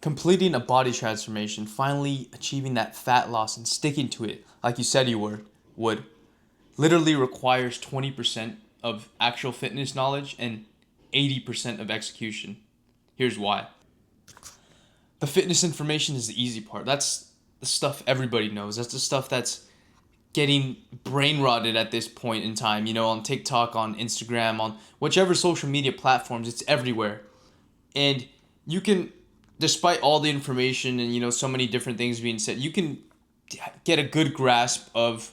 Completing a body transformation, finally achieving that fat loss and sticking to it like you said you would literally requires 20% of actual fitness knowledge and 80% of execution. Here's why. The fitness information is the easy part. That's the stuff everybody knows. That's the stuff that's getting brain rotted at this point in time, on TikTok, on Instagram, on whichever social media platforms, it's everywhere. And you can, despite all the information and, so many different things being said, you can get a good grasp of,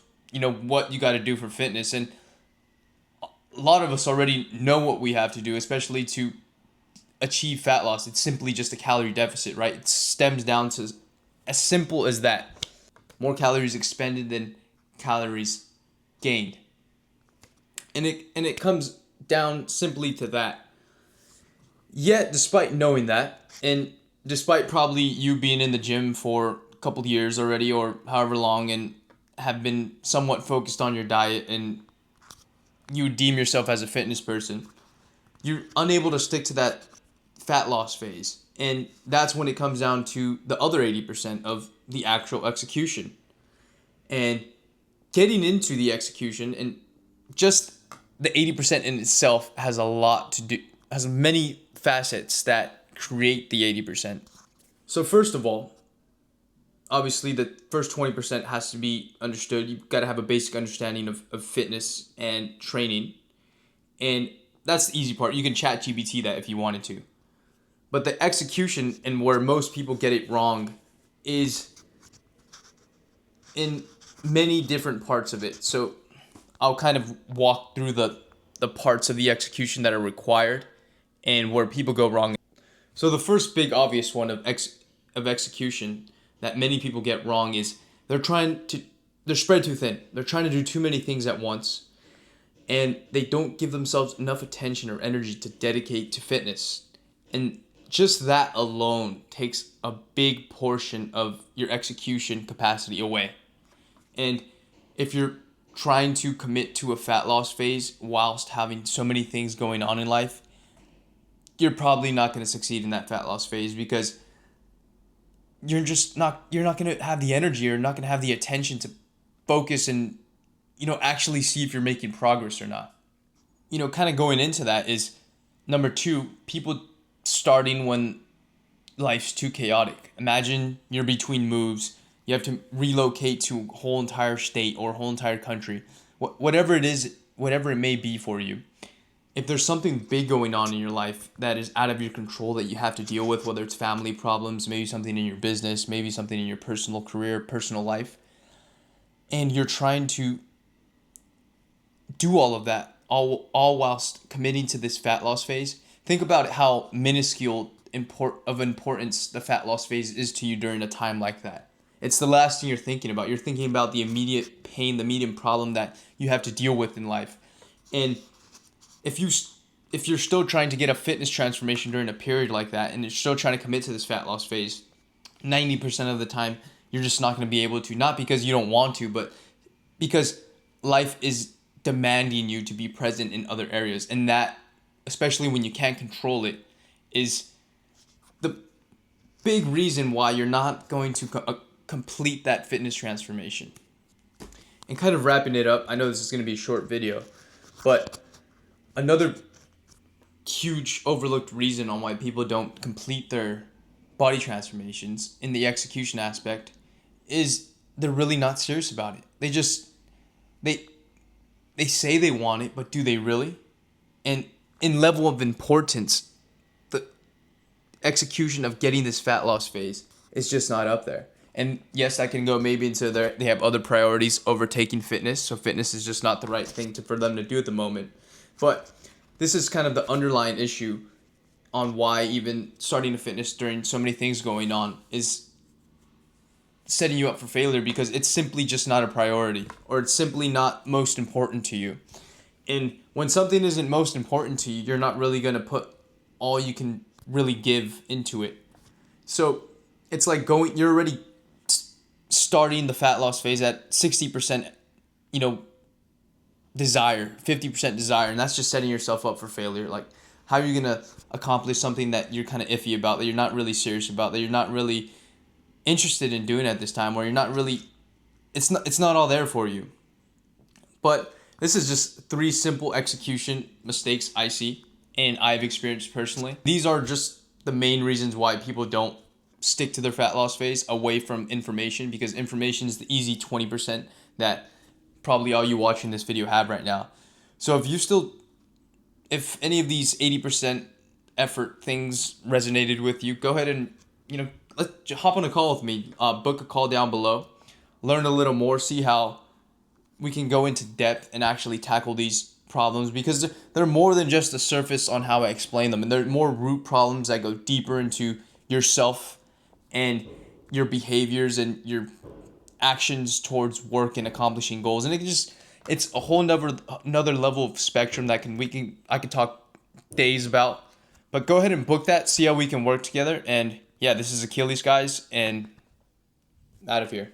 what you got to do for fitness. And a lot of us already know what we have to do, especially to achieve fat loss. It's simply just a calorie deficit, right? It stems down to as simple as that. More calories expended than calories gained. And it comes down simply to that. Yet, despite knowing that, and despite probably you being in the gym for a couple of years already or however long and have been somewhat focused on your diet and you deem yourself as a fitness person, you're unable to stick to that fat loss phase. And that's when it comes down to the other 80% of the actual execution. And getting into the execution and just the 80% in itself has a lot to do, has many facets that create the 80%. So first of all, obviously the first 20% has to be understood. You've got to have a basic understanding of fitness and training. And that's the easy part. You can chat GPT that if you wanted to. But the execution and where most people get it wrong is in many different parts of it. So I'll kind of walk through the parts of the execution that are required and where people go wrong. So the first big obvious one of execution that many people get wrong is they're spread too thin. They're trying to do too many things at once, and they don't give themselves enough attention or energy to dedicate to fitness. And just that alone takes a big portion of your execution capacity away. And if you're trying to commit to a fat loss phase whilst having so many things going on in life, you're probably not going to succeed in that fat loss phase because you're not going to have the energy or not going to have the attention to focus and, actually see if you're making progress or not. Kind of going into that is number two, people starting when life's too chaotic. Imagine you're between moves. You have to relocate to a whole entire state or a whole entire country. Whatever it is, whatever it may be for you. If there's something big going on in your life that is out of your control that you have to deal with, whether it's family problems, maybe something in your business, maybe something in your personal career, personal life, and you're trying to do all of that, all whilst committing to this fat loss phase, think about how minuscule of importance the fat loss phase is to you during a time like that. It's the last thing you're thinking about. You're thinking about the immediate pain, the immediate problem that you have to deal with in life. And if you're still trying to get a fitness transformation during a period like that and you're still trying to commit to this fat loss phase, 90% of the time you're just not going to be able to, not because you don't want to, but because life is demanding you to be present in other areas. And that, especially when you can't control it, is the big reason why you're not going to complete that fitness transformation. And kind of wrapping it up, I know this is going to be a short video, but another huge overlooked reason on why people don't complete their body transformations in the execution aspect is they're really not serious about it. They say they want it, but do they really? And in level of importance, the execution of getting this fat loss phase is just not up there. And yes, I can go maybe into they have other priorities overtaking fitness, so fitness is just not the right thing for them to do at the moment. But this is kind of the underlying issue on why even starting a fitness during so many things going on is setting you up for failure, because it's simply just not a priority, or it's simply not most important to you. And when something isn't most important to you, you're not really going to put all you can really give into it. So it's like you're already starting the fat loss phase at 60%, desire, 50% desire, and that's just setting yourself up for failure. Like, How are you gonna accomplish something that you're kind of iffy about, that you're not really serious about, that you're not really interested in doing at this time, or you're not really, it's not all there for you. But this is just 3 simple execution mistakes I see and I've experienced personally. These are just the main reasons why people don't stick to their fat loss phase away from information, because information is the easy 20% that probably all you watching this video have right now. So if any of these 80% effort things resonated with you, go ahead and, let's hop on a call with me. Book a call down below. Learn a little more, see how we can go into depth and actually tackle these problems, because they're more than just the surface on how I explain them, and they're more root problems that go deeper into yourself and your behaviors and your actions towards work and accomplishing goals. And it's a whole another level of spectrum that I could talk days about. But go ahead and book that, see how we can work together. And yeah, this is Achilles, guys, and out of here.